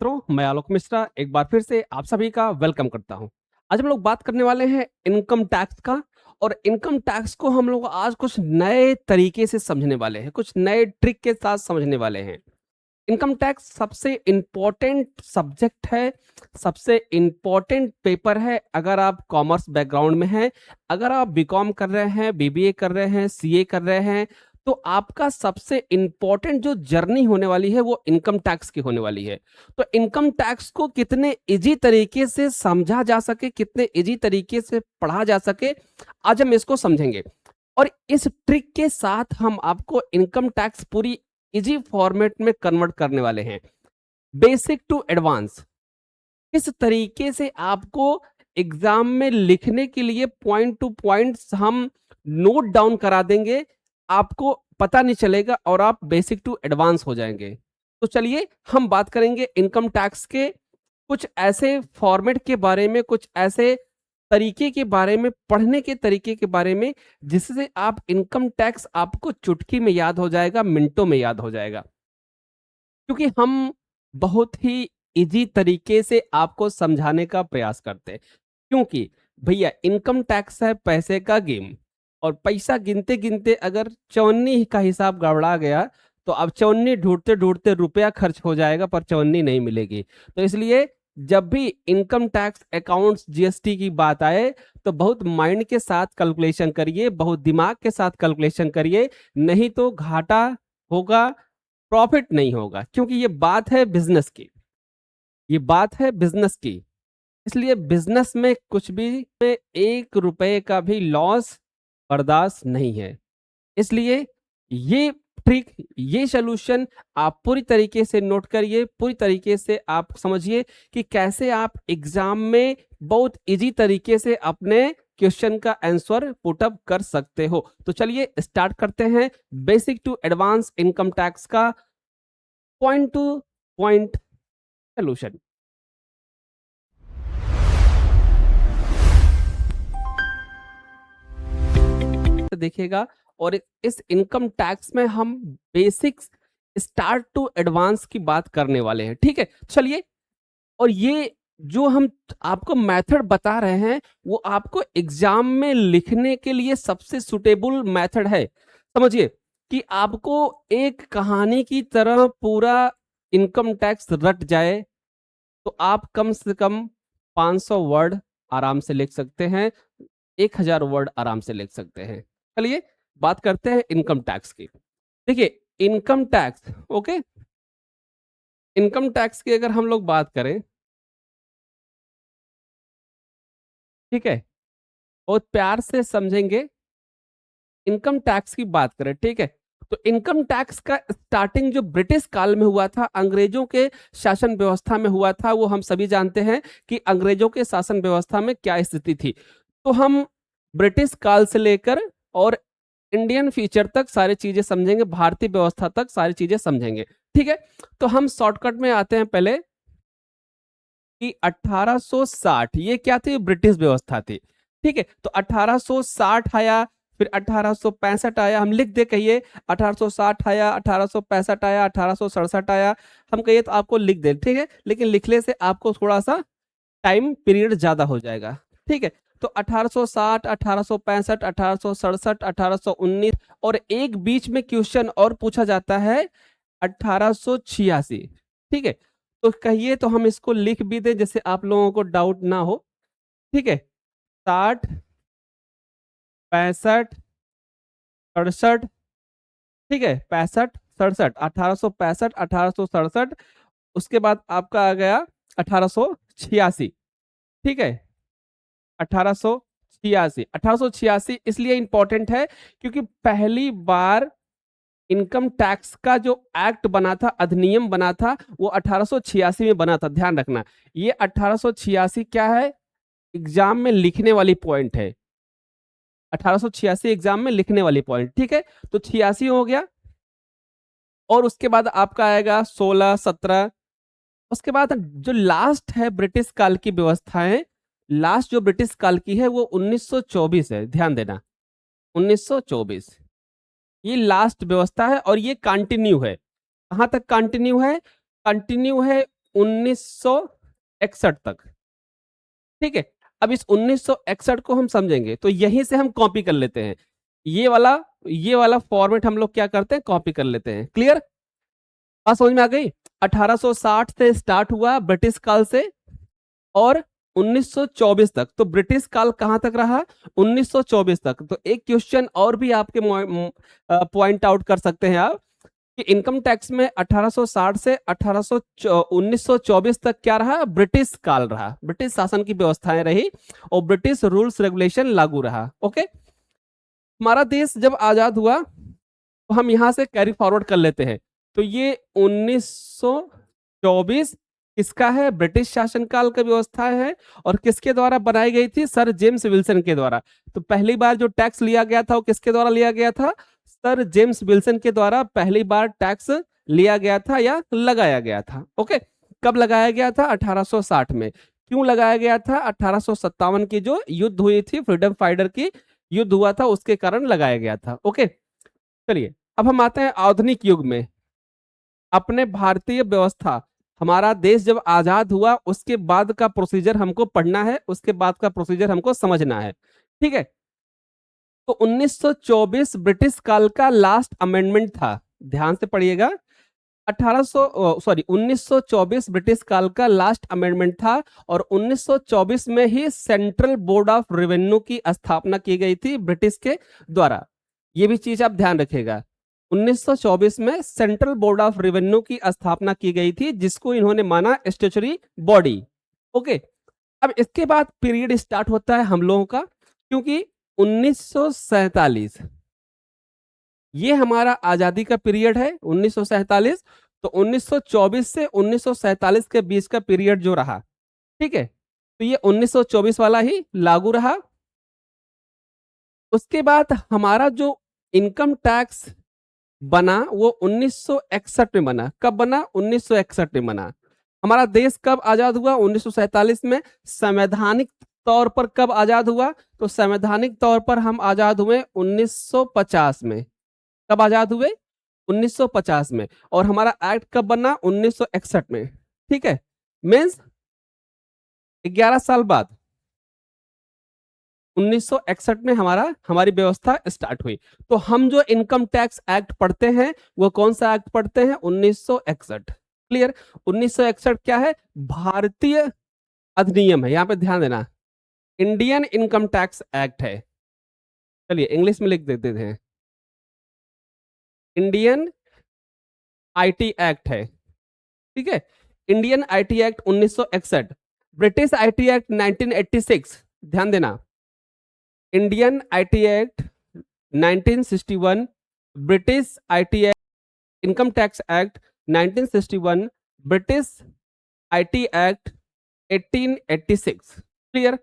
मित्रों, मैं आलोक मिश्रा एक बार फिर से आप सभी का वेलकम करता हूं। आज हम लोग बात करने वाले हैं इनकम टैक्स का। और इनकम टैक्स को हम लोग आज कुछ नए तरीके से समझने वाले हैं, कुछ नए ट्रिक के साथ समझने वाले हैं। इनकम टैक्स सबसे इम्पोर्टेंट सब्जेक्ट है, सबसे इम्पोर्टेंट पेपर है। अगर आप कॉमर्स बैकग्राउंड में हैं, अगर आप बीकॉम कर रहे हैं, बीबीए कर रहे हैं, सीए कर रहे हैं, तो आपका सबसे इम्पोर्टेंट जो जर्नी होने वाली है वो इनकम टैक्स की होने वाली है। तो इनकम टैक्स को कितने इजी तरीके से समझा जा सके, कितने इजी तरीके से पढ़ा जा सके, आज हम इसको समझेंगे। और इस ट्रिक के साथ हम आपको इनकम टैक्स पूरी इजी फॉर्मेट में कन्वर्ट करने वाले हैं, बेसिक टू एडवांस। किस तरीके से आपको एग्जाम में लिखने के लिए पॉइंट टू पॉइंट्स हम नोट डाउन करा देंगे, आपको पता नहीं चलेगा और आप बेसिक टू एडवांस हो जाएंगे। तो चलिए हम बात करेंगे इनकम टैक्स के कुछ ऐसे फॉर्मेट के बारे में, कुछ ऐसे तरीके के बारे में, पढ़ने के तरीके के बारे में, जिससे आप इनकम टैक्स आपको चुटकी में याद हो जाएगा, मिनटों में याद हो जाएगा। क्योंकि हम बहुत ही इजी तरीके से आपको समझाने का प्रयास करते हैं। क्योंकि भैया इनकम टैक्स है पैसे का गेम, और पैसा गिनते गिनते अगर चवन्नी का हिसाब गड़बड़ा गया तो अब चवन्नी ढूंढते ढूंढते रुपया खर्च हो जाएगा पर चवन्नी नहीं मिलेगी। तो इसलिए जब भी इनकम टैक्स, अकाउंट्स, जीएसटी की बात आए तो बहुत माइंड के साथ कैलकुलेशन करिए, बहुत दिमाग के साथ कैलकुलेशन करिए, नहीं तो घाटा होगा, प्रॉफिट नहीं होगा। क्योंकि ये बात है बिजनेस की, ये बात है बिजनेस की। इसलिए बिजनेस में कुछ भी में 1 रुपए का भी लॉस बर्दाश्त नहीं है। इसलिए ये ट्रिक, ये सॉल्यूशन आप पूरी तरीके से नोट करिए, पूरी तरीके से आप समझिए कि कैसे आप एग्जाम में बहुत इजी तरीके से अपने क्वेश्चन का आंसर पुट अप कर सकते हो। तो चलिए स्टार्ट करते हैं basic to advance income tax का पॉइंट टू पॉइंट सॉल्यूशन। देखिएगा, और इस इनकम टैक्स में हम बेसिक्स स्टार्ट टू एडवांस की बात करने वाले हैं। ठीक है, चलिए। और ये जो हम आपको मेथड बता रहे हैं वो आपको एग्जाम में लिखने के लिए सबसे सुटेबल मेथड है। समझिए कि आपको एक कहानी की तरह पूरा इनकम टैक्स रट जाए तो आप कम से कम 500 वर्ड आराम से लिख सकते हैं, 1000 वर्ड आराम से लिख सकते हैं। चलिए बात करते हैं इनकम टैक्स की। देखिए income tax, okay, income tax की अगर हम लोग बात करें, ठीक है, बहुत प्यार से समझेंगे। इनकम टैक्स की बात करें, ठीक है, तो इनकम टैक्स का स्टार्टिंग जो ब्रिटिश काल में हुआ था, अंग्रेजों के शासन व्यवस्था में हुआ था, वो हम सभी जानते हैं कि अंग्रेजों के शासन व्यवस्था में क्या स्थिति थी। तो हम ब्रिटिश काल से लेकर और इंडियन फ्यूचर तक सारी चीजें समझेंगे, भारतीय व्यवस्था तक सारी चीजें समझेंगे। ठीक है, तो हम शॉर्टकट में आते हैं पहले कि 1860 ये क्या थी, ब्रिटिश व्यवस्था थी। ठीक है, तो 1860 आया, फिर 1865 आया, हम लिख दे कहिए 1860 आया, 1865 आया, 1867 आया, हम कहिए तो आपको लिख दे, ठीक है, लेकिन लिखने से आपको थोड़ा सा टाइम पीरियड ज्यादा हो जाएगा। ठीक है, तो 1860, 1865, 1867, 1819, और एक बीच में क्वेश्चन और पूछा जाता है 1886। ठीक है, तो कहिए तो हम इसको लिख भी दें जैसे आप लोगों को डाउट ना हो। ठीक है, 60, 65, 67, ठीक है, 65, 67, 1865, 1867, उसके बाद आपका आ गया 1886। ठीक है, 1886, 1886 इसलिए इंपॉर्टेंट है क्योंकि पहली बार इनकम टैक्स का जो एक्ट बना था, अधिनियम बना था, वो 1886 में बना था। ध्यान रखना, ये 1886 क्या है, एग्जाम में लिखने वाली पॉइंट है। 1886 एग्जाम में लिखने वाली पॉइंट। ठीक है, तो 86 हो गया, और उसके बाद आपका आएगा 16, 17। उसके बाद जो लास्ट है ब्रिटिश काल की व्यवस्थाएं, लास्ट जो ब्रिटिश काल की है वो 1924 है। ध्यान देना, 1924 ये लास्ट व्यवस्था है, और ये कंटिन्यू है। कहां तक कंटिन्यू है, कंटिन्यू है 1961 तक। ठीक है, अब इस 1961 को हम समझेंगे तो यहीं से हम कॉपी कर लेते हैं। ये वाला फॉर्मेट हम लोग क्या करते हैं, कॉपी कर लेते हैं। क्लियर, बात समझ में आ गई। 1860 से स्टार्ट हुआ ब्रिटिश काल से और 1924 तक। तो ब्रिटिश काल कहां तक रहा, 1924 तक। तो एक क्वेश्चन और भी आपके पॉइंट आउट कर सकते हैं आप कि इनकम टैक्स में 1860 से 1924 तक क्या रहा, ब्रिटिश काल रहा, ब्रिटिश शासन की व्यवस्थाएं रही और ब्रिटिश रूल्स रेगुलेशन लागू रहा। ओके, हमारा देश जब आजाद हुआ तो हम यहां से कैरी फॉरवर्ड कर लेते हैं। तो ये 1924 किसका है, ब्रिटिश शासनकाल का व्यवस्था है और किसके द्वारा बनाई गई थी, सर जेम्स विल्सन के द्वारा। तो पहली बार जो टैक्स लिया गया था वो किसके द्वारा लिया गया था, सर जेम्स विल्सन के द्वारा पहली बार टैक्स लिया गया था या लगाया गया था। ओके, कब लगाया गया था, 1860 में। क्यों लगाया गया था, 1857 की जो युद्ध हुई थी, फ्रीडम फाइटर की युद्ध हुआ था, उसके कारण लगाया गया था। ओके, चलिए अब हम आते हैं आधुनिक युग में। अपने भारतीय व्यवस्था, हमारा देश जब आजाद हुआ उसके बाद का प्रोसीजर हमको पढ़ना है, उसके बाद का प्रोसीजर हमको समझना है। ठीक है, तो 1924 ब्रिटिश काल का लास्ट अमेंडमेंट था, ध्यान से पढ़िएगा। 1924 ब्रिटिश काल का लास्ट अमेंडमेंट था और 1924 में ही सेंट्रल बोर्ड ऑफ रेवेन्यू की स्थापना की गई थी ब्रिटिश के द्वारा। ये भी चीज आप ध्यान रखिएगा, 1924 में सेंट्रल बोर्ड ऑफ रेवेन्यू की स्थापना की गई थी, जिसको इन्होंने माना स्टैट्यूटरी बॉडी। ओके, अब इसके बाद पीरियड स्टार्ट होता है हम लोगों का, क्योंकि 1947 ये हमारा आजादी का पीरियड है, 1947। तो 1924 से 1947 के बीच का पीरियड जो रहा, ठीक है, तो ये 1924 वाला ही लागू रहा। उसके बाद हमारा जो इनकम टैक्स बना वो 1961 में बना। कब बना, 1961 में बना। हमारा देश कब आजाद हुआ, 1947 में। संवैधानिक तौर पर कब आजाद हुआ, तो संवैधानिक तौर पर हम आजाद हुए 1950 में। कब आजाद हुए, 1950 में। और हमारा एक्ट कब बना, 1961 में। ठीक है, मीन्स 11 साल बाद 1961 में हमारी व्यवस्था स्टार्ट हुई। तो हम जो इनकम टैक्स एक्ट पढ़ते हैं वो कौन सा एक्ट पढ़ते हैं, 1961। क्लियर, 1961 क्या है, भारतीय अधिनियम है, यहां पे ध्यान देना, इंडियन इनकम टैक्स एक्ट है। चलिए इंग्लिश में लिख देते हैं, इंडियन आईटी एक्ट है। ठीक है, Indian IT act 1961, British IT act 1986। ध्यान देना, Indian IT act 1961, British IT act, income tax act 1961, British IT act 1886। Clear,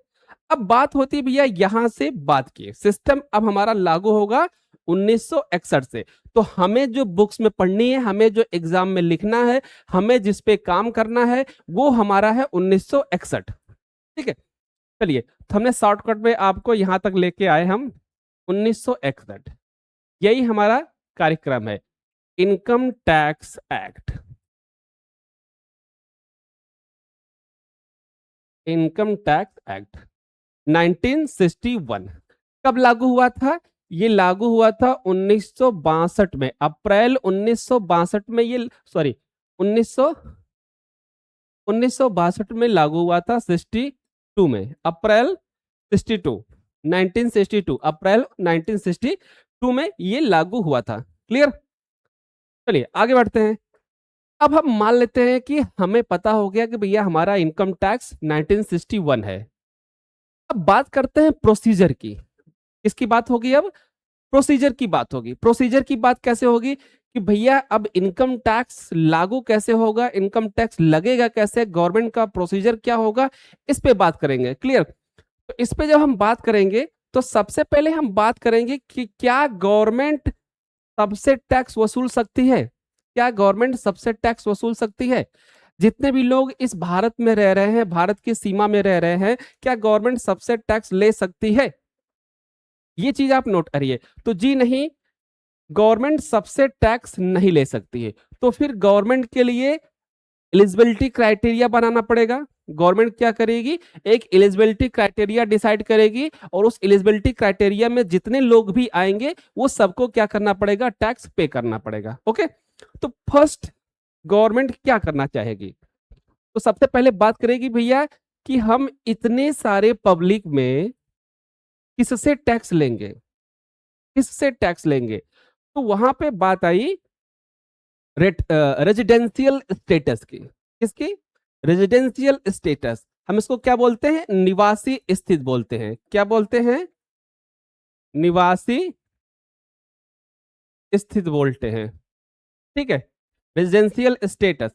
अब बात होती है भैया यहां से बात की सिस्टम अब हमारा लागू होगा 1961 से। तो हमें जो बुक्स में पढ़नी है, हमें जो एग्जाम में लिखना है, हमें जिस पे काम करना है, वो हमारा है 1961। ठीक है, चलिए तो हमने शॉर्टकट में आपको यहां तक लेके आए हम 1961। यही हमारा कार्यक्रम है, income tax act. Income tax act 1961 कब लागू हुआ था, ये लागू हुआ था 1962 में, अप्रैल 1962 में। ये सॉरी 1962 में लागू हुआ था, 62 में, अप्रैल 62, 1962, अप्रैल 1962 में ये लागू हुआ था। क्लियर, चलिए आगे बढ़ते हैं। अब हम मान लेते हैं कि हमें पता हो गया कि भैया हमारा इनकम टैक्स 1961 है। अब बात करते हैं प्रोसीजर की। इसकी बात होगी, अब प्रोसीजर की बात होगी। प्रोसीजर की बात कैसे होगी कि भैया अब इनकम टैक्स लागू कैसे होगा, इनकम टैक्स लगेगा कैसे, गवर्नमेंट का प्रोसीजर क्या होगा, इस पे बात करेंगे। क्लियर, तो इस पे जब हम बात करेंगे तो सबसे पहले हम बात करेंगे कि क्या गवर्नमेंट सबसे टैक्स वसूल सकती है, क्या गवर्नमेंट सबसे टैक्स वसूल सकती है। जितने भी लोग इस भारत में रह रहे हैं, भारत की सीमा में रह रहे हैं, क्या गवर्नमेंट सबसे टैक्स ले सकती है, ये चीज आप नोट करिए। तो जी नहीं, गवर्नमेंट सबसे टैक्स नहीं ले सकती है। तो फिर गवर्नमेंट के लिए एलिजिबिलिटी क्राइटेरिया बनाना पड़ेगा। गवर्नमेंट क्या करेगी, एक एलिजिबिलिटी क्राइटेरिया डिसाइड करेगी और उस एलिजिबिलिटी क्राइटेरिया में जितने लोग भी आएंगे वो सबको क्या करना पड़ेगा, टैक्स पे करना पड़ेगा। ओके, तो फर्स्ट गवर्नमेंट क्या करना चाहेगी, तो सबसे पहले बात करेगी भैया कि हम इतने सारे पब्लिक में किससे टैक्स लेंगे, किससे टैक्स लेंगे। तो वहां पे बात आई रेजिडेंशियल स्टेटस की। किसकी, रेजिडेंशियल स्टेटस। हम इसको क्या बोलते हैं, निवासी स्थित बोलते हैं। क्या बोलते हैं, निवासी स्थित बोलते हैं। ठीक है, रेजिडेंशियल स्टेटस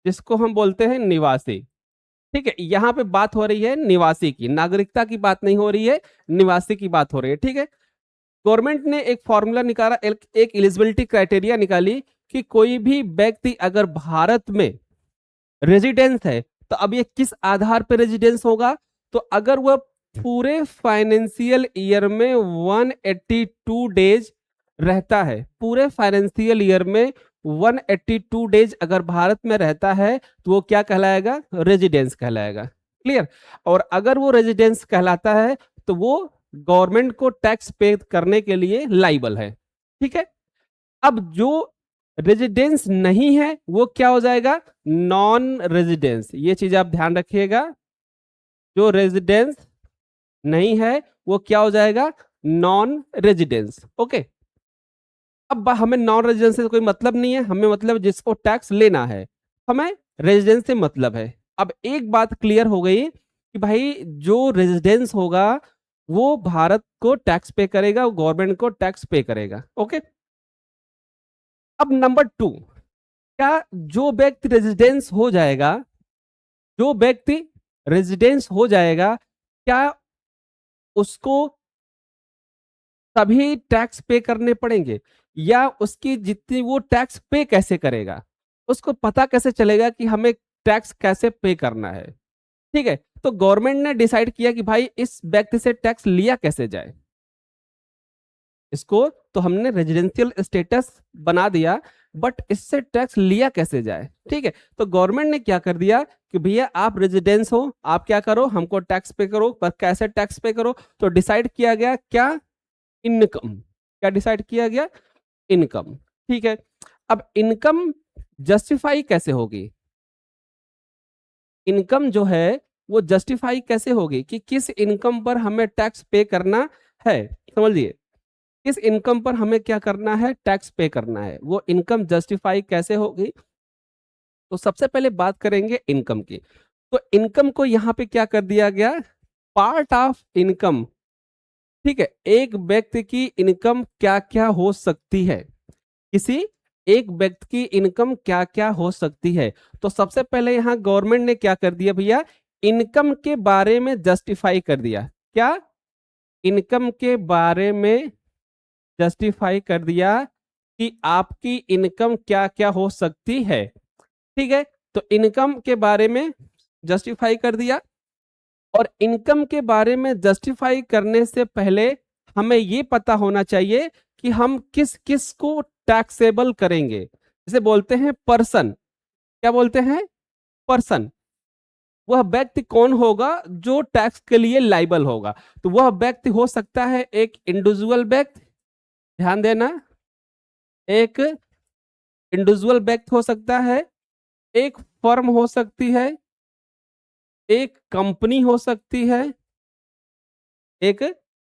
जिसको हम बोलते हैं निवासी। ठीक है, यहां पे बात हो रही है निवासी की, नागरिकता की बात नहीं हो रही है, निवासी की बात हो रही है। ठीक है, गवर्नमेंट ने एक फॉर्मूला निकाला, एक एलिजिबिलिटी क्राइटेरिया निकाली कि कोई भी व्यक्ति अगर भारत में रेजिडेंस है तो अब ये किस आधार पर रेजिडेंस होगा, तो अगर वह पूरे फाइनेंशियल ईयर में 182 डेज रहता है, पूरे फाइनेंशियल ईयर में 182 डेज अगर भारत में रहता है तो वो क्या कहलाएगा, रेजिडेंस कहलाएगा। क्लियर, और अगर वो रेजिडेंस कहलाता है तो वो गवर्नमेंट को टैक्स पे करने के लिए लाइबल है। ठीक है, अब जो रेजिडेंस नहीं है वो क्या हो जाएगा, नॉन रेजिडेंस। ये चीज आप ध्यान रखिएगा, जो रेजिडेंस नहीं है वो क्या हो जाएगा, नॉन रेजिडेंस। ओके, अब हमें नॉन रेजिडेंस से कोई मतलब नहीं है, हमें मतलब जिसको टैक्स लेना है, हमें रेजिडेंस से मतलब है। अब एक बात क्लियर हो गई कि भाई जो रेजिडेंस होगा वो भारत को टैक्स पे करेगा, गवर्नमेंट को टैक्स पे करेगा। ओके, अब नंबर 2, क्या जो व्यक्ति रेजिडेंस हो जाएगा, जो व्यक्ति रेजिडेंस हो जाएगा, क्या उसको तभी टैक्स पे करने पड़ेंगे, या उसकी जितनी वो टैक्स पे कैसे करेगा, उसको पता कैसे चलेगा कि हमें टैक्स कैसे पे करना है। ठीक है, तो गवर्नमेंट ने डिसाइड किया कि भाई इस व्यक्ति से टैक्स लिया कैसे जाए, इसको तो हमने रेजिडेंशियल स्टेटस बना दिया, बट इससे टैक्स लिया कैसे जाए। ठीक है, तो गवर्नमेंट ने क्या कर दिया कि भैया आप रेजिडेंस हो, आप क्या करो, हमको टैक्स पे करो, पर कैसे टैक्स पे करो, तो डिसाइड किया गया क्या, इनकम। क्या डिसाइड किया गया, इनकम। ठीक है, अब इनकम जस्टिफाई कैसे होगी, इनकम जो है वो जस्टिफाई कैसे होगी कि किस इनकम पर हमें टैक्स पे करना है। समझिए, किस इनकम पर हमें क्या करना है, टैक्स पे करना है, वो इनकम जस्टिफाई कैसे होगी। तो सबसे पहले बात करेंगे इनकम की। तो इनकम को यहां पे क्या कर दिया गया, पार्ट ऑफ इनकम। ठीक है, एक व्यक्ति की इनकम क्या क्या हो सकती है, किसी एक व्यक्ति की इनकम क्या क्या हो सकती है। तो सबसे पहले यहां गवर्नमेंट ने क्या कर दिया भैया, इनकम के बारे में जस्टिफाई कर दिया। क्या, इनकम के बारे में जस्टिफाई कर दिया कि आपकी इनकम क्या क्या हो सकती है। ठीक है, तो इनकम के बारे में जस्टिफाई कर दिया, और इनकम के बारे में जस्टिफाई करने से पहले हमें ये पता होना चाहिए कि हम किस किस को टैक्सेबल करेंगे। इसे बोलते हैं पर्सन। क्या बोलते हैं, पर्सन। वह व्यक्ति कौन होगा जो टैक्स के लिए लाइबल होगा, तो वह व्यक्ति हो सकता है एक इंडिविजुअल व्यक्ति, ध्यान देना, एक इंडिविजुअल व्यक्ति हो सकता है, एक फर्म हो सकती है, एक कंपनी हो सकती है, एक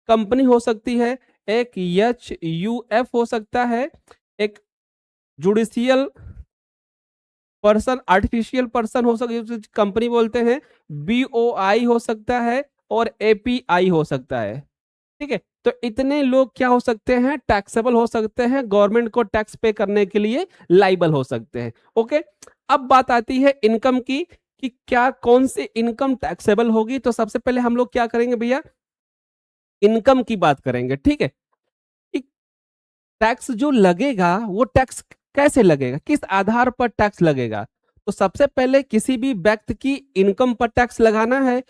कंपनी हो सकती है, एक HUF हो सकता है, एक जुडिशियल पर्सन, आर्टिफिशियल पर्सन हो सकता है, कंपनी बोलते हैं, BOI हो सकता है, और API हो सकता है। ठीक है, तो इतने लोग क्या हो सकते हैं, टैक्सेबल हो सकते हैं, गवर्नमेंट को टैक्स पे करने के लिए लाइबल हो सकते हैं। ओके, अब बात आती है इनकम की कि क्या कौन सी इनकम टैक्सेबल होगी। तो सबसे पहले हम लोग क्या करेंगे भैया, इनकम की बात करेंगे। ठीक है, कि टैक्स जो लगेगा वो टैक्स कैसे लगेगा, किस आधार पर टैक्स लगेगा। तो सबसे पहले किसी भी व्यक्ति की इनकम पर टैक्स लगाना है,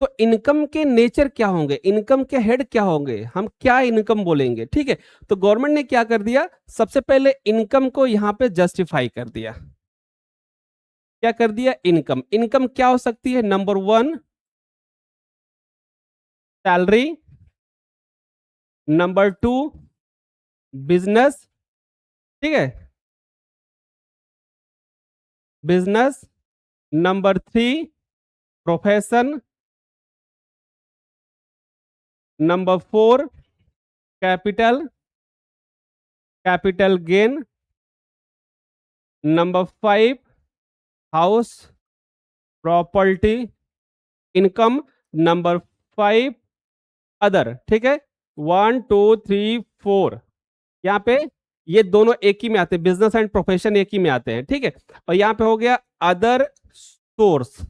तो इनकम के नेचर क्या होंगे, इनकम के हेड क्या होंगे, हम क्या इनकम बोलेंगे। ठीक है, तो गवर्नमेंट ने क्या कर दिया, सबसे पहले इनकम को यहां पे जस्टिफाई कर दिया। क्या कर दिया, इनकम। इनकम क्या हो सकती है, नंबर 1 सैलरी, नंबर 2 बिजनेस, ठीक है, business, number 3 profession, number 4 capital, capital gain, number 5 house property income, number 5 other, ठीक है। 1 2 3 4 यहाँ पे ये दोनों एक ही में आते हैं, बिजनेस एंड प्रोफेशन एक ही में आते हैं, ठीक है। और यहाँ पे हो गया अदर सोर्स,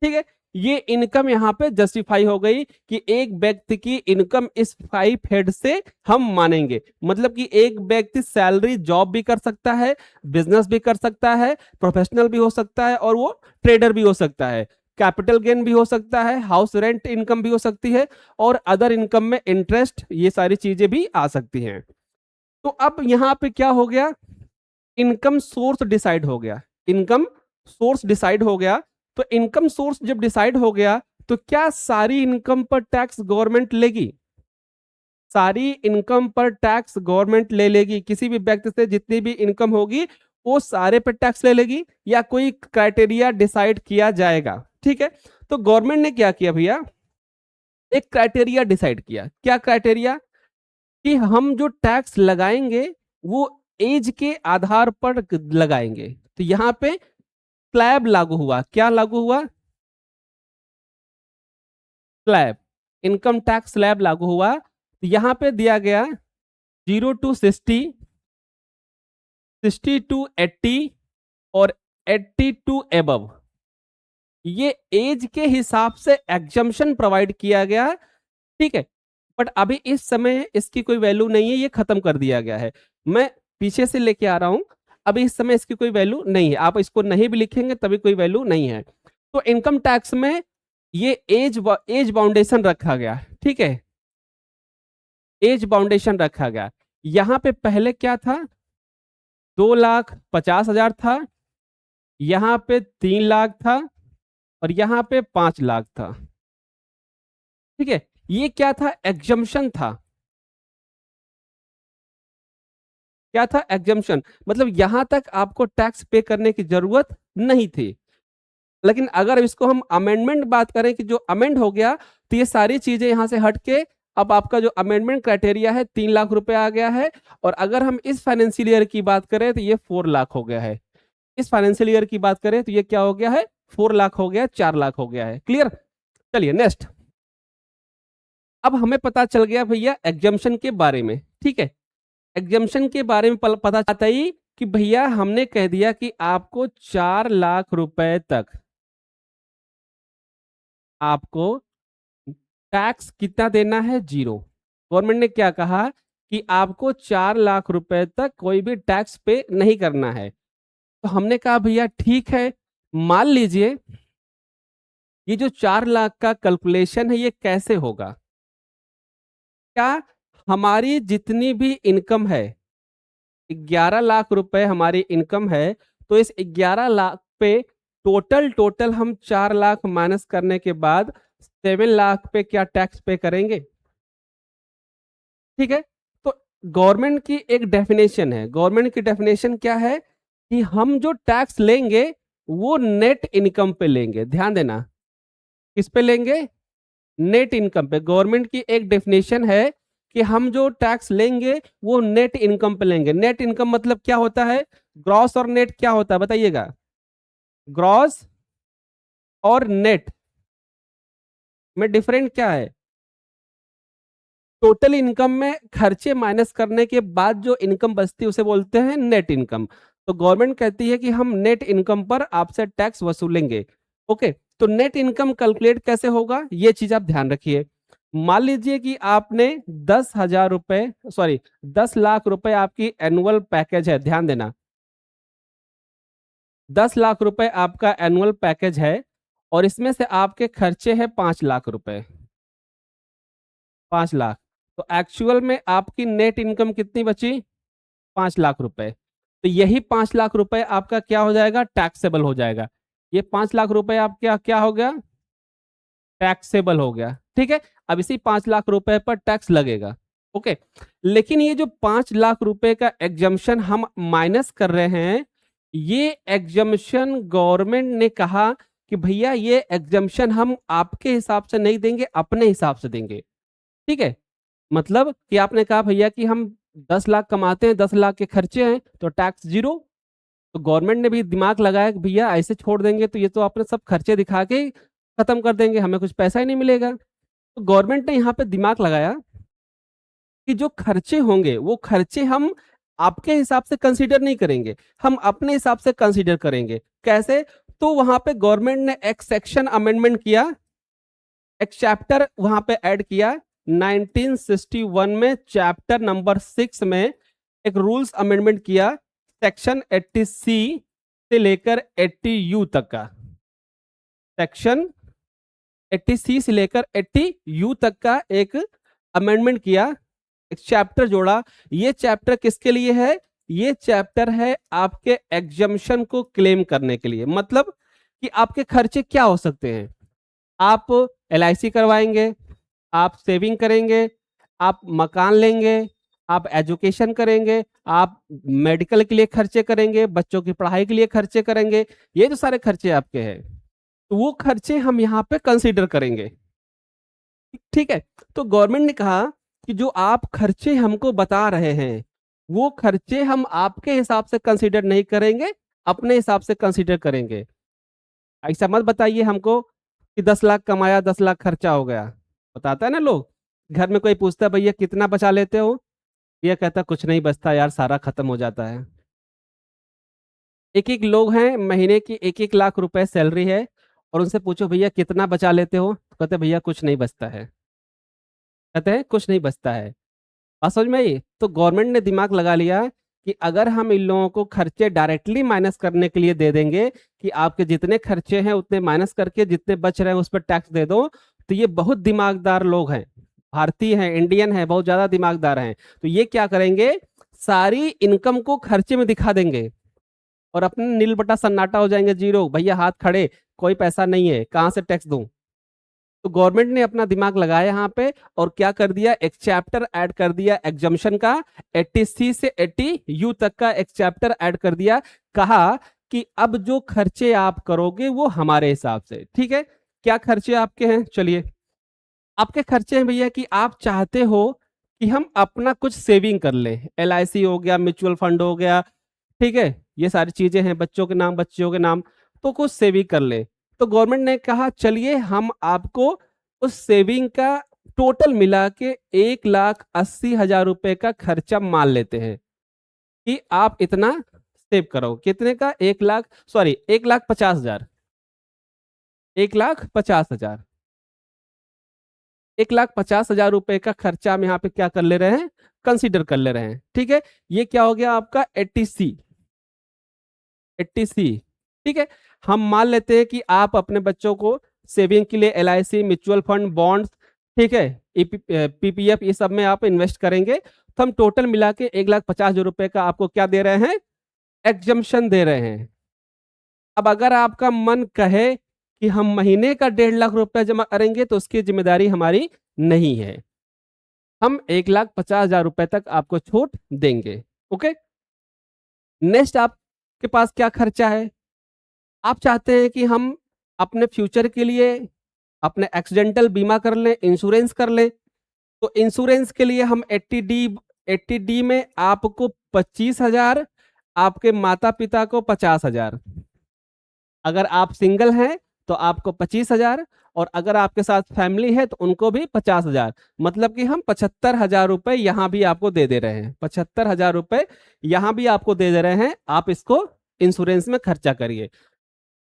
ठीक है। ये इनकम यहाँ पे जस्टिफाई हो गई कि एक व्यक्ति की इनकम इस 5 हेड से हम मानेंगे, मतलब कि एक व्यक्ति सैलरी जॉब भी कर सकता है, बिजनेस भी कर सकता है, प्रोफेशनल भी हो सकता है, और वो ट्रेडर भी हो सकता है, कैपिटल गेन भी हो सकता है, हाउस रेंट इनकम भी हो सकती है, और अदर इनकम में इंटरेस्ट, ये सारी चीजें भी आ सकती हैं। तो अब यहाँ पे क्या हो गया, इनकम सोर्स डिसाइड हो गया, इनकम सोर्स डिसाइड हो गया। तो इनकम सोर्स जब डिसाइड हो गया, तो क्या सारी इनकम पर टैक्स गवर्नमेंट लेगी, सारी इनकम पर टैक्स गवर्नमेंट ले लेगी, किसी भी व्यक्ति से जितनी भी इनकम होगी वो सारे पे टैक्स ले लेगी, या कोई क्राइटेरिया डिसाइड किया जाएगा, ठीक है। तो गवर्नमेंट ने क्या किया भैया, एक क्राइटेरिया डिसाइड किया। क्या क्राइटेरिया, कि हम जो टैक्स लगाएंगे वो एज के आधार पर लगाएंगे। तो यहाँ पे स्लैब लागू हुआ, क्या लागू हुआ, स्लैब, इनकम टैक्स स्लैब लागू हुआ। तो यहाँ पे दिया गया 0 to 60, 60 to 80 और 80 to above, ये एज के हिसाब से एग्जम्पशन प्रोवाइड किया गया, ठीक है। बट अभी इस समय इसकी कोई वैल्यू नहीं है, ये खत्म कर दिया गया है। मैं पीछे से लेके आ रहा हूं, अभी इस समय इसकी कोई वैल्यू नहीं है, आप इसको नहीं भी लिखेंगे तभी कोई वैल्यू नहीं है। तो इनकम टैक्स में ये एज बाउंडेशन रखा गया, ठीक है, एज बाउंडेशन रखा गया। यहां पे पहले क्या था, 2,50,000 था, यहां पे 3 लाख था, और यहां पे 5 लाख था, ठीक है। ये क्या था, एग्जम्पशन था, क्या था, एग्जम्पशन, मतलब यहां तक आपको टैक्स पे करने की जरूरत नहीं थी। लेकिन अगर इसको हम अमेंडमेंट बात करें कि जो अमेंड हो गया, तो ये सारी चीजें यहां से हट के अब आपका जो अमेंडमेंट क्राइटेरिया है 3 लाख रुपए आ गया है। और अगर हम इस फाइनेंशियल ईयर की बात करें तो ये 4 लाख हो गया है, इस फाइनेंशियल ईयर की बात करें तो ये क्या हो गया है, 4 लाख हो गया, 4 लाख हो गया है, क्लियर। चलिए नेक्स्ट, अब हमें पता चल गया भैया एग्जाम्शन के बारे में, ठीक है। एग्जाम्शन के बारे में पता चलता ही कि भैया हमने कह दिया कि आपको 4 लाख रुपए तक आपको टैक्स कितना देना है, 0। गवर्नमेंट ने क्या कहा कि आपको 4 लाख रुपए तक कोई भी टैक्स पे नहीं करना है। तो हमने कहा भैया ठीक है, मान लीजिए ये जो 4 लाख का कैलकुलेशन है ये कैसे होगा, क्या हमारी जितनी भी इनकम है, 11 लाख रुपए हमारी इनकम है, तो इस 11 लाख पे टोटल टोटल हम 4 लाख माइनस करने के बाद 7 लाख पे क्या टैक्स पे करेंगे, ठीक है। तो गवर्नमेंट की एक डेफिनेशन है, गवर्नमेंट की डेफिनेशन क्या है कि हम जो टैक्स लेंगे वो नेट इनकम पे लेंगे, ध्यान देना, किस पे लेंगे, नेट इनकम पे। गवर्नमेंट की एक डेफिनेशन है कि हम जो टैक्स लेंगे वो नेट इनकम पे लेंगे। नेट इनकम मतलब क्या होता है, ग्रॉस और नेट क्या होता है बताइएगा, ग्रॉस और नेट में डिफरेंट क्या है, टोटल इनकम में खर्चे माइनस करने के बाद जो इनकम बचती है उसे बोलते हैं नेट इनकम। तो गवर्नमेंट कहती है कि हम नेट इनकम पर आपसे टैक्स वसूलेंगे, ओके। तो नेट इनकम कैलकुलेट कैसे होगा ये चीज आप ध्यान रखिए। मान लीजिए कि आपने 10,000 रुपए, सॉरी 10 लाख रुपए आपकी एनुअल पैकेज है, ध्यान देना, 10 लाख रुपए आपका एनुअल पैकेज है, और इसमें से आपके खर्चे हैं 5 लाख रुपए, 5 लाख। तो एक्चुअल में आपकी नेट इनकम कितनी बची, 5 लाख रुपए। तो यही 5 लाख रुपए आपका क्या हो जाएगा, टैक्सेबल हो जाएगा। ये 5 लाख रुपए आप क्या क्या हो गया, टैक्सेबल हो गया। ठीक है, अब इसी 5 लाख रुपए पर टैक्स लगेगा। ओके, लेकिन ये जो 5 लाख रुपए का एग्जम्पशन हम माइनस कर रहे हैं, ये एग्जम्पशन गवर्नमेंट ने कहा कि भैया ये एग्जम्पशन हम आपके हिसाब से नहीं देंगे, अपने हिसाब से देंगे। ठीक है, मतलब कि आपने कहा भैया कि हम 10 लाख कमाते हैं, 10 लाख के खर्चे हैं, तो टैक्स जीरो। तो गवर्नमेंट ने भी दिमाग लगाया कि भैया ऐसे छोड़ देंगे तो ये तो अपने सब खर्चे दिखा के ही खत्म कर देंगे, हमें कुछ पैसा ही नहीं मिलेगा। तो गवर्नमेंट ने यहाँ पे दिमाग लगाया कि जो खर्चे होंगे वो खर्चे हम आपके हिसाब से कंसीडर नहीं करेंगे, हम अपने हिसाब से कंसीडर करेंगे। कैसे? तो वहां पे गवर्नमेंट ने एक सेक्शन अमेंडमेंट किया, एक चैप्टर वहां पे ऐड किया 1961 में, चैप्टर नंबर 6 में एक रूल्स अमेंडमेंट किया, सेक्शन 80C से लेकर 80U तक का। सेक्शन 80C से लेकर 80U तक का एक अमेंडमेंट किया, एक चैप्टर जोड़ा। ये चैप्टर किसके लिए है? ये चैप्टर है आपके एग्जम्पशन को क्लेम करने के लिए। मतलब कि आपके खर्चे क्या हो सकते हैं, आप LIC करवाएंगे, आप सेविंग करेंगे, आप मकान लेंगे, आप एजुकेशन करेंगे, आप मेडिकल के लिए खर्चे करेंगे, बच्चों की पढ़ाई के लिए खर्चे करेंगे, ये जो सारे खर्चे आपके हैं, तो वो खर्चे हम यहाँ पे कंसीडर करेंगे। ठीक है, तो गवर्नमेंट ने कहा कि जो आप खर्चे हमको बता रहे हैं, वो खर्चे हम आपके हिसाब से कंसीडर नहीं करेंगे, अपने हिसाब से कंसीडर करेंगे। ऐसा मत बताइए हमको कि 10 लाख कमाया 10 लाख खर्चा हो गया। बताता है ना लोग, घर में कोई पूछता है भैया कितना बचा लेते हो, ये कहता कुछ नहीं बचता यार, सारा खत्म हो जाता है। एक एक लोग हैं महीने की 1-1 लाख रुपए सैलरी है, और उनसे पूछो भैया कितना बचा लेते हो, तो कहते भैया कुछ नहीं बचता है, कहते हैं कुछ नहीं बचता है। बात समझ में आई? तो गवर्नमेंट ने दिमाग लगा लिया कि अगर हम इन लोगों को खर्चे डायरेक्टली माइनस करने के लिए दे देंगे कि आपके जितने खर्चे हैं उतने माइनस करके जितने बच रहे हैं उस पर टैक्स दे दो, तो ये बहुत दिमागदार लोग हैं, भारतीय हैं, इंडियन हैं, बहुत ज्यादा दिमागदार हैं। तो ये क्या करेंगे, सारी इनकम को खर्चे में दिखा देंगे और अपने नील बटा सन्नाटा हो जाएंगे, जीरो, भैया हाथ खड़े, कोई पैसा नहीं है, कहां से टैक्स दूं। तो गवर्नमेंट ने अपना दिमाग लगाया यहाँ पे और क्या कर दिया, एक चैप्टर ऐड कर दिया एग्जम्पशन का, 80C से 80U तक का एक चैप्टर ऐड कर दिया। कहा कि अब जो खर्चे आप करोगे वो हमारे हिसाब से। ठीक है, क्या खर्चे आपके हैं? चलिए, आपके खर्चे हैं भैया कि आप चाहते हो कि हम अपना कुछ सेविंग कर ले, LIC हो गया, म्यूचुअल फंड हो गया, ठीक है, ये सारी चीजें हैं, बच्चों के नाम, बच्चियों के नाम, तो कुछ सेविंग कर ले। तो गवर्नमेंट ने कहा चलिए हम आपको उस सेविंग का टोटल मिला के 1,80,000 रुपए का खर्चा मान लेते हैं कि आप इतना सेव करो। कितने का? 1 लाख, सॉरी 1,50,000, 1,50,000, 1,50,000 रुपए का खर्चा हम यहाँ पे क्या कर ले रहे हैं, कंसीडर कर ले रहे हैं। ठीक है, ये क्या हो गया आपका 80C, 80C। ठीक है, हम मान लेते हैं कि आप अपने बच्चों को सेविंग के लिए LIC, म्यूचुअल फंड, बॉन्ड्स, ठीक है, PPF, ये सब में आप इन्वेस्ट करेंगे, तो हम टोटल मिला के 1,50,000 रुपए का आपको क्या दे रहे हैं, एग्जम्पशन दे रहे हैं। अब अगर आपका मन कहे कि हम महीने का 1.5 लाख रुपए जमा करेंगे तो उसकी जिम्मेदारी हमारी नहीं है, हम 1,50,000 रुपए तक आपको छूट देंगे। ओके, नेक्स्ट आपके पास क्या खर्चा है? आप चाहते हैं कि हम अपने फ्यूचर के लिए अपने एक्सीडेंटल बीमा कर लें, इंश्योरेंस कर लें, तो इंश्योरेंस के लिए हम 80D में आपको 25,000, आपके माता पिता को 50,000, अगर आप सिंगल हैं तो आपको 25,000, और अगर आपके साथ फैमिली है तो उनको भी 50,000। मतलब कि हम 75,000 रुपए यहां भी आपको दे दे रहे हैं, 75,000 रुपए यहां भी आपको दे दे रहे हैं, आप इसको इंश्योरेंस में खर्चा करिए।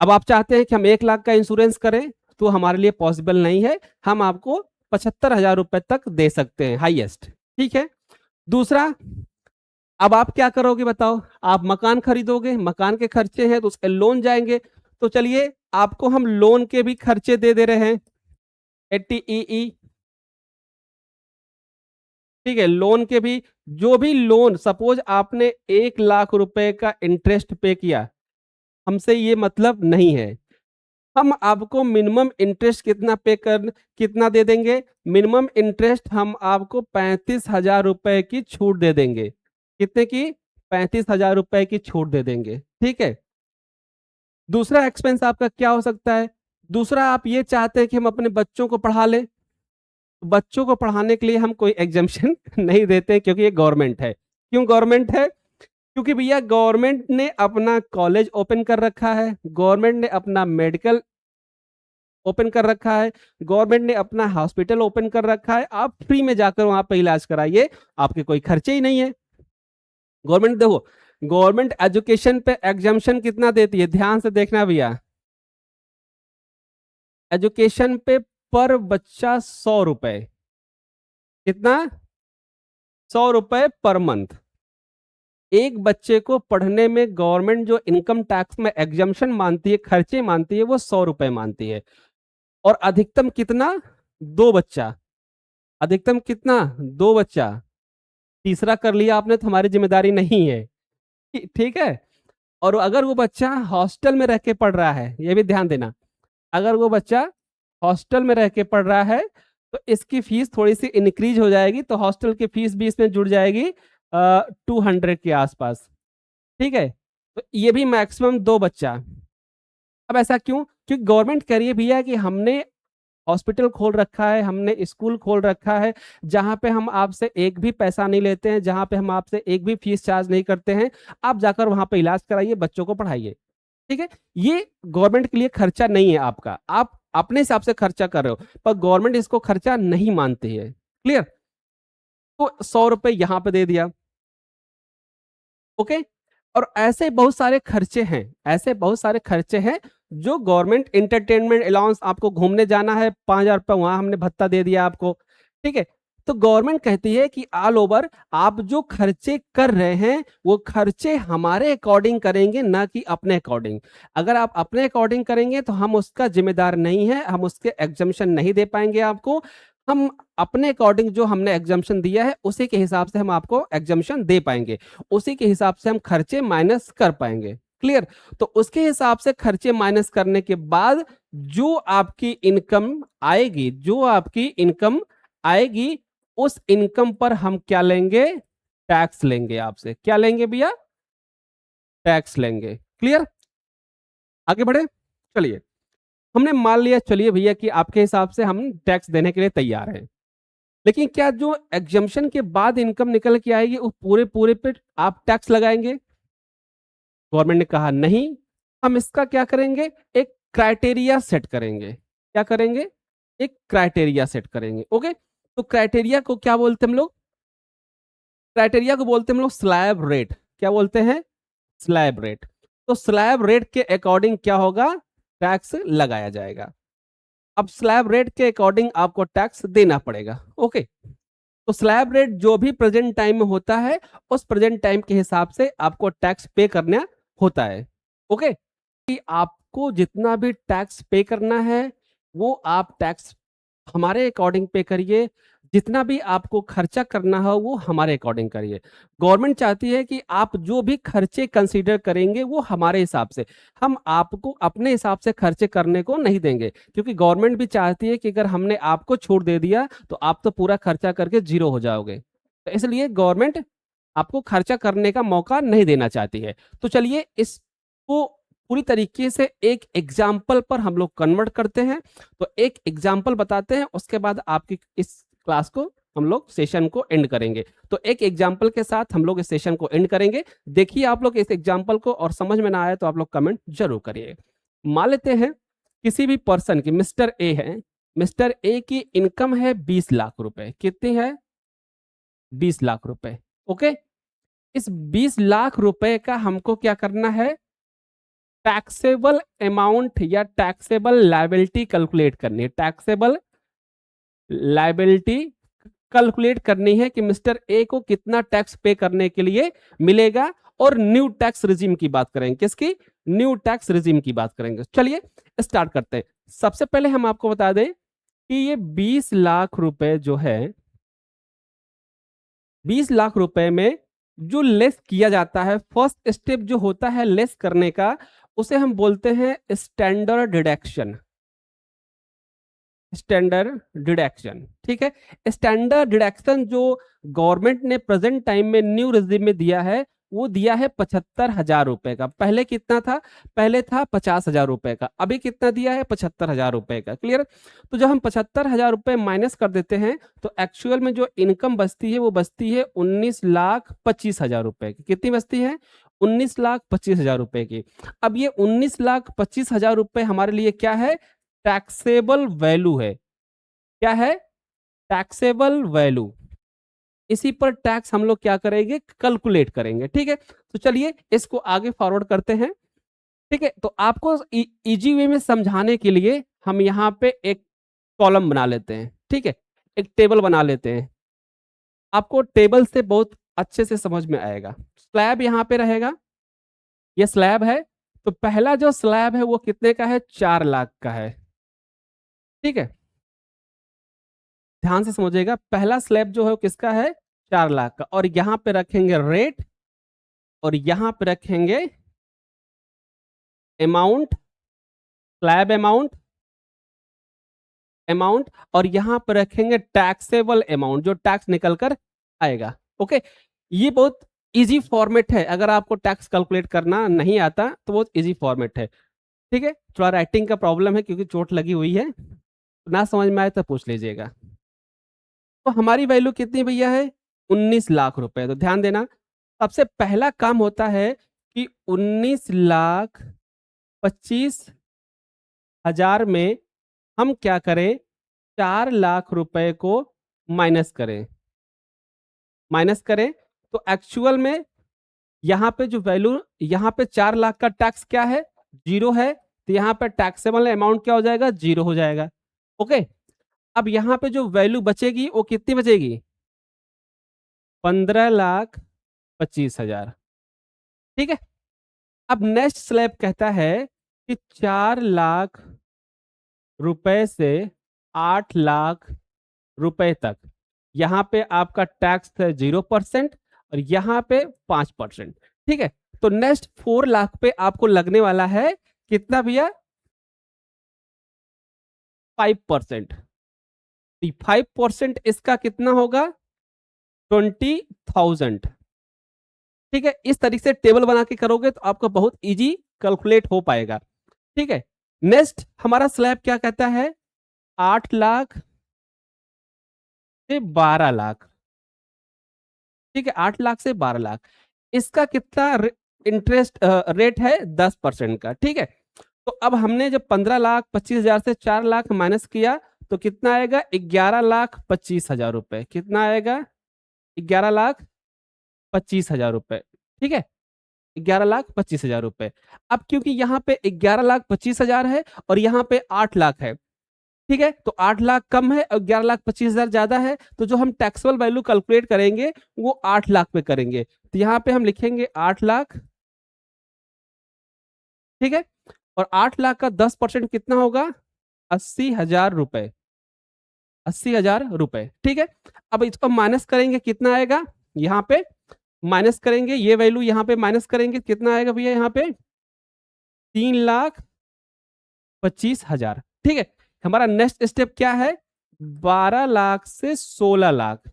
अब आप चाहते हैं कि हम 1 लाख का इंश्योरेंस करें, तो हमारे लिए पॉसिबल नहीं है, हम आपको 75,000 रुपए तक दे सकते हैं हाईएस्ट। ठीक है, दूसरा, अब आप क्या करोगे बताओ, आप मकान खरीदोगे, मकान के खर्चे हैं तो उसके लोन जाएंगे, तो चलिए आपको हम लोन के भी खर्चे दे दे रहे हैं, 80EE। ठीक है, लोन के भी, जो भी लोन, सपोज आपने 1 लाख रुपए का इंटरेस्ट पे किया, हमसे ये मतलब नहीं है। हम आपको मिनिमम इंटरेस्ट कितना दे देंगे? मिनिमम इंटरेस्ट हम आपको 35,000 रुपए की छूट दे देंगे। कितने की? 35,000 रुपए की छूट दे देंगे। ठीक है। दूसरा एक्सपेंस आपका क्या हो सकता है? दूसरा, आप ये चाहते हैं कि हम अपने बच्चों को पढ़ा लें, बच्चों को पढ़ाने के लिए हम कोई एग्जामिशन नहीं देते, क्योंकि ये गवर्नमेंट है। क्यों गवर्नमेंट है? क्योंकि भैया गवर्नमेंट ने अपना कॉलेज ओपन कर रखा है, गवर्नमेंट ने अपना मेडिकल ओपन कर रखा है, गवर्नमेंट ने अपना हॉस्पिटल ओपन कर रखा है। आप फ्री में जाकर वहां पे इलाज कराइए, आपके कोई खर्चे ही नहीं है। गवर्नमेंट देखो, गवर्नमेंट एजुकेशन पे एग्जामिशन कितना देती है, ध्यान से देखना भैया। एजुकेशन पे पर बच्चा 100 रुपए। कितना? 100 रुपए पर मंथ। एक बच्चे को पढ़ने में गवर्नमेंट जो इनकम टैक्स में एग्जामिशन मानती है, खर्चे मानती है, वो 100 रुपए मानती है। और अधिकतम कितना? 2 बच्चा। अधिकतम कितना? 2 बच्चा। तीसरा कर लिया आपने तो हमारी जिम्मेदारी नहीं है। ठीक है। और अगर वो बच्चा हॉस्टल में रह के पढ़ रहा है, ये भी ध्यान देना, अगर वो बच्चा हॉस्टल में रह के पढ़ रहा है तो इसकी फीस थोड़ी सी इंक्रीज हो जाएगी, तो हॉस्टल की फीस भी इसमें जुड़ जाएगी 200 के आसपास। ठीक है। तो ये भी मैक्सिमम 2 बच्चा। अब ऐसा क्यों? क्योंकि गवर्नमेंट कह रही है भैया कि हमने हॉस्पिटल खोल रखा है, हमने स्कूल खोल रखा है, जहां पे हम आपसे एक भी पैसा नहीं लेते हैं, जहां पे हम आपसे एक भी फीस चार्ज नहीं करते हैं। आप जाकर वहां पे इलाज कराइए, बच्चों को पढ़ाइए। ठीक है। ये गवर्नमेंट के लिए खर्चा नहीं है आपका, आप अपने हिसाब से खर्चा कर रहे हो, पर गवर्नमेंट इसको खर्चा नहीं मानती है। क्लियर? तो 100 रुपए यहां पे दे दिया। ओके। और ऐसे बहुत सारे खर्चे हैं, ऐसे बहुत सारे खर्चे हैं जो गवर्नमेंट, इंटरटेनमेंट अलाउंस, आपको घूमने जाना है, 5,000 रुपए वहां हमने भत्ता दे दिया आपको। ठीक है। तो गवर्नमेंट कहती है कि ऑल ओवर आप जो खर्चे कर रहे हैं वो खर्चे हमारे अकॉर्डिंग करेंगे, ना कि अपने अकॉर्डिंग। अगर आप अपने अकॉर्डिंग करेंगे तो हम उसका जिम्मेदार नहीं है, हम उसके एग्जामिशन नहीं दे पाएंगे आपको। हम अपने अकॉर्डिंग जो हमने एग्जामिशन दिया है उसी के हिसाब से हम आपको एग्जामिशन दे पाएंगे, उसी के हिसाब से हम खर्चे माइनस कर पाएंगे। क्लियर? तो उसके हिसाब से खर्चे माइनस करने के बाद जो आपकी इनकम आएगी, जो आपकी इनकम आएगी, उस इनकम पर हम क्या लेंगे? टैक्स लेंगे आपसे। क्या लेंगे भैया? टैक्स लेंगे। क्लियर? आगे बढ़े। चलिए, हमने मान लिया, चलिए भैया कि आपके हिसाब से हम टैक्स देने के लिए तैयार हैं, लेकिन क्या जो एग्जामिशन के बाद इनकम निकल के आएगी उस पूरे पूरे पे आप टैक्स लगाएंगे? गवर्नमेंट ने कहा नहीं, हम इसका क्या करेंगे? एक क्राइटेरिया सेट करेंगे। क्या करेंगे? एक क्राइटेरिया सेट करेंगे। ओके। तो क्राइटेरिया को क्या बोलते हैं हम लोग? क्राइटेरिया को बोलते हैं हम लोग स्लैब रेट। क्या बोलते हैं? Slab rate. तो स्लैब रेट के अकॉर्डिंग क्या होगा? टैक्स लगाया जाएगा। अब स्लैब रेट के अकॉर्डिंग आपको टैक्स देना पड़ेगा। ओके। तो स्लैब रेट जो भी प्रेजेंट टाइम में होता है, उस प्रेजेंट टाइम के हिसाब से आपको टैक्स पे करना होता है। ओके। कि आपको जितना भी टैक्स पे करना है वो आप टैक्स हमारे अकॉर्डिंग पे करिए, जितना भी आपको खर्चा करना हो वो हमारे अकॉर्डिंग करिए। गवर्नमेंट चाहती है कि आप जो भी खर्चे कंसीडर करेंगे वो हमारे हिसाब से, हम आपको अपने हिसाब से खर्चे करने को नहीं देंगे, क्योंकि गवर्नमेंट भी चाहती है कि अगर हमने आपको छूट दे दिया तो आप तो पूरा खर्चा करके जीरो हो जाओगे, तो इसलिए गवर्नमेंट आपको खर्चा करने का मौका नहीं देना चाहती है। तो चलिए इसको पूरी तरीके से एक एग्जाम्पल पर हम लोग कन्वर्ट करते हैं। तो एक एग्जाम्पल बताते हैं, उसके बाद आपकी इस क्लास को हम लोग सेशन को एंड करेंगे। तो एक एग्जाम्पल के साथ हम लोग इस सेशन को एंड करेंगे। देखिए आप लोग इस एग्जाम्पल को, और समझ में ना आए तो आप लोग कमेंट जरूर करिए। मान लेते हैं किसी भी पर्सन की, मिस्टर ए है, मिस्टर ए की इनकम है 20 लाख रुपए। कितनी है? 20 लाख रुपए। ओके। इस 20 लाख रुपए का हमको क्या करना है? टैक्सेबल अमाउंट या टैक्सेबल लायबिलिटी कैलकुलेट करनी है। टैक्सेबल लायबिलिटी कैलकुलेट करनी है कि मिस्टर ए को कितना टैक्स पे करने के लिए मिलेगा, और न्यू टैक्स रिजीम की बात करेंगे। किसकी? न्यू टैक्स रिजीम की बात करेंगे। चलिए स्टार्ट करते हैं। सबसे पहले हम आपको बता दें कि ये 20 लाख रुपए जो है, 20 लाख रुपए में जो लेस किया जाता है, फर्स्ट स्टेप जो होता है लेस करने का, उसे हम बोलते हैं स्टैंडर्ड डिडक्शन। स्टैंडर्ड डिडक्शन, ठीक है। स्टैंडर्ड डिडक्शन जो गवर्नमेंट ने प्रेजेंट टाइम में न्यू रिजीम में दिया है, वो दिया है 75,000 रुपए का। पहले कितना था? पहले था 50,000 रुपए का। अभी कितना दिया है? 75,000 रुपए का। क्लियर? तो जब हम 75,000 रुपए माइनस कर देते हैं, तो एक्चुअल में जो इनकम बचती है वो बचती है 19,25,000 रुपए की। कितनी बचती है? 19,25,000 रुपए की। अब ये 19,25,000 रुपए हमारे लिए क्या है? टैक्सेबल वैल्यू है। क्या है? Taxable value. इसी पर टैक्स हम लोग क्या करेंगे? कैलकुलेट करेंगे। ठीक है, तो चलिए इसको आगे फॉरवर्ड करते हैं। ठीक है, तो आपको इजी वे में समझाने के लिए हम यहाँ पे एक कॉलम बना लेते हैं। ठीक है, एक टेबल बना लेते हैं। आपको टेबल से बहुत अच्छे से समझ में आएगा। स्लैब यहाँ पे रहेगा, ये स्लैब है। तो पहला जो स्लैब है वो कितने का है? 4 लाख का है। ठीक है, ध्यान से समझिएगा। पहला स्लैब जो है वो किसका है? 4 लाख का। और यहां पे रखेंगे रेट, और यहां पे रखेंगे अमाउंट, स्लैब अमाउंट, अमाउंट, और यहां पर रखेंगे टैक्सेबल अमाउंट, जो टैक्स निकल कर आएगा। ओके, ये बहुत इजी फॉर्मेट है। अगर आपको टैक्स कैलकुलेट करना नहीं आता तो बहुत इजी फॉर्मेट है। ठीक है, थोड़ा राइटिंग का प्रॉब्लम है क्योंकि चोट लगी हुई है, ना समझ में आए तो पूछ लीजिएगा। तो हमारी वैल्यू कितनी भैया है? 19 लाख रुपए। तो ध्यान देना, सबसे पहला काम होता है कि 19,25,000 में हम क्या करें? 4 लाख रुपए को माइनस करें। माइनस करें तो एक्चुअल में यहां पे जो वैल्यू, यहां पे 4 लाख का टैक्स क्या है? जीरो है। तो यहां पे टैक्सेबल अमाउंट क्या हो जाएगा? जीरो हो जाएगा। ओके, अब यहां पे जो वैल्यू बचेगी वो कितनी बचेगी? 15,25,000। ठीक है, अब नेक्स्ट स्लैब कहता है कि 4 लाख रुपए से 8 लाख रुपए तक, यहां पे आपका टैक्स है 0% और यहां पे 5%। ठीक है, तो नेक्स्ट 4 लाख पे आपको लगने वाला है कितना भैया? 5%। 5% इसका कितना होगा? 20,000। ठीक है, इस तरीके से टेबल बना के करोगे तो आपका बहुत इजी कैलकुलेट हो पाएगा। ठीक है, नेक्स्ट हमारा स्लैब क्या कहता है? 8 लाख से 12 लाख। ठीक है, 8 लाख से 12 लाख, इसका कितना इंटरेस्ट रेट है? 10% का। ठीक है, तो अब हमने जब 15,25,000 से 4 लाख माइनस किया तो कितना आएगा? 11,25,000 रुपए। कितना आएगा? 11,25,000 रुपए। ठीक है, 11,25,000 रुपए। अब क्योंकि यहाँ पे 11,25,000 है और यहाँ पे 8 लाख है, ठीक है, तो 8 लाख कम है और 11,25,000 ज्यादा है, तो जो हम टैक्सेबल वैल्यू कैलकुलेट करेंगे वो 8 लाख पे करेंगे। तो यहाँ पे हम लिखेंगे 8 लाख। ठीक है, और 8 लाख का 10% कितना होगा? 80,000 रुपए। 80,000 रुपए। ठीक है, अब इसको माइनस करेंगे, कितना आएगा? यहाँ पे माइनस करेंगे, ये वैल्यू यहाँ पे माइनस करेंगे, कितना आएगा भैया? यहाँ पे 3,25,000। ठीक है, हमारा नेक्स्ट स्टेप क्या है? 12 लाख से 16 लाख।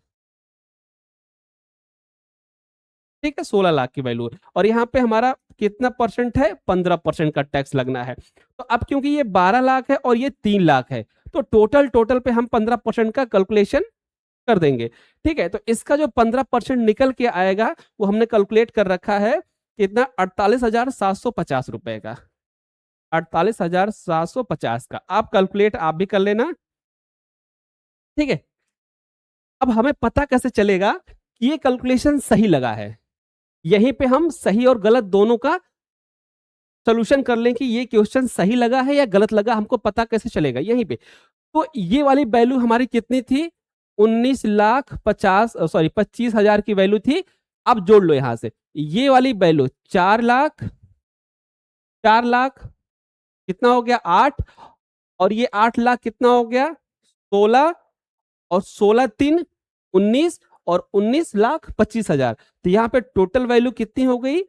ठीक है, 16 लाख की वैल्यू, और यहाँ पे हमारा कितना परसेंट है? 15% का टैक्स लगना है। तो अब क्योंकि ये 12 लाख है और ये 3 लाख है, तो टोटल टोटल पे हम 15% का कैलकुलेशन कर देंगे। ठीक है, तो इसका जो 15% निकल के आएगा वो हमने कैलकुलेट कर रखा है कितना? 48,750 रुपए का। 48,750 का आप कैलकुलेट आप भी कर लेना। ठीक है, अब हमें पता कैसे चलेगा कि ये कैलकुलेशन सही लगा है? यहीं पे हम सही और गलत दोनों का सोल्यूशन कर लें कि ये क्वेश्चन सही लगा है या गलत लगा, हमको पता कैसे चलेगा? यहीं पे। तो ये वाली वैल्यू हमारी कितनी थी? 25,000 की वैल्यू थी। अब जोड़ लो यहां से, ये वाली वैल्यू 4 लाख, 4 लाख कितना हो गया? 8, और ये 8 लाख कितना हो गया? 16, और 16 3 19, और 19,25,000। तो यहाँ पे टोटल वैल्यू कितनी हो गई?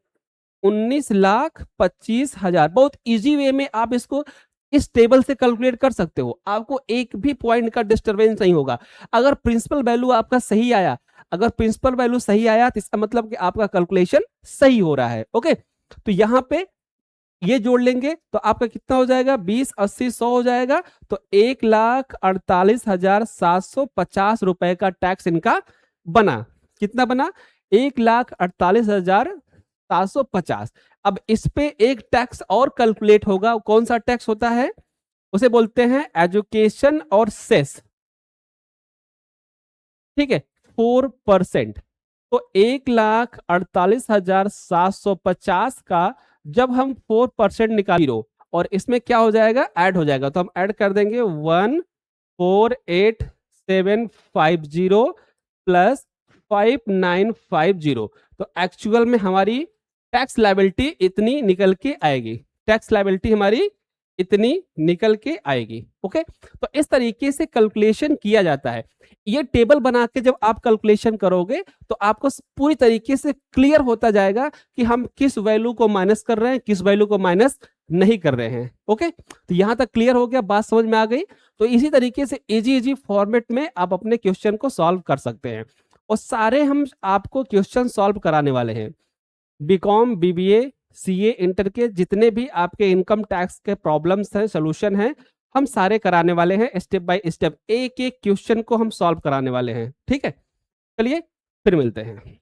19,25,000। बहुत इजी वे में आप इसको इस टेबल से कैलकुलेट कर सकते हो, आपको एक भी पॉइंट का डिस्टरबेंस नहीं होगा। अगर प्रिंसिपल वैल्यू आपका सही आया, अगर प्रिंसिपल वैल्यू सही आया तो इसका मतलब कि आपका कैलकुलेशन सही हो रहा है। ओके, तो यहां पे ये जोड़ लेंगे तो आपका कितना हो जाएगा? 20, 80, 100 हो जाएगा। तो 1,48,750 रुपए का टैक्स इनका बना। कितना बना? 1,48,750। अब इस पे एक टैक्स और कैलकुलेट होगा। कौन सा टैक्स होता है? उसे बोलते हैं एजुकेशन और सेस। ठीक है, 4%। तो 1,48,750 का जब हम 4% निकालो और इसमें क्या हो जाएगा? ऐड हो जाएगा। तो हम ऐड कर देंगे 148,750 प्लस 5,950। तो एक्चुअल में हमारी टैक्स लायबिलिटी इतनी निकल के आएगी। टैक्स लायबिलिटी हमारी इतनी निकल के आएगी। ओके, तो इस तरीके से कैलकुलेशन किया जाता है। ये टेबल बना के जब आप कैलकुलेशन करोगे तो आपको पूरी तरीके से क्लियर होता जाएगा कि हम किस वैल्यू को माइनस कर रहे हैं, किस वैल्यू को माइनस नहीं कर रहे हैं। ओके, तो यहां तक क्लियर हो गया, बात समझ में आ गई। तो इसी तरीके से इजी इजी फॉर्मेट में आप अपने क्वेश्चन को सॉल्व कर सकते हैं और सारे हम आपको क्वेश्चन सॉल्व कराने वाले हैं। बीकॉम, बीबीए, सीए, इंटर के जितने भी आपके इनकम टैक्स के प्रॉब्लम्स हैं, सोल्यूशन हैं, हम सारे कराने वाले हैं। स्टेप बाय स्टेप एक एक क्वेश्चन को हम सॉल्व कराने वाले हैं। ठीक है, चलिए फिर मिलते हैं।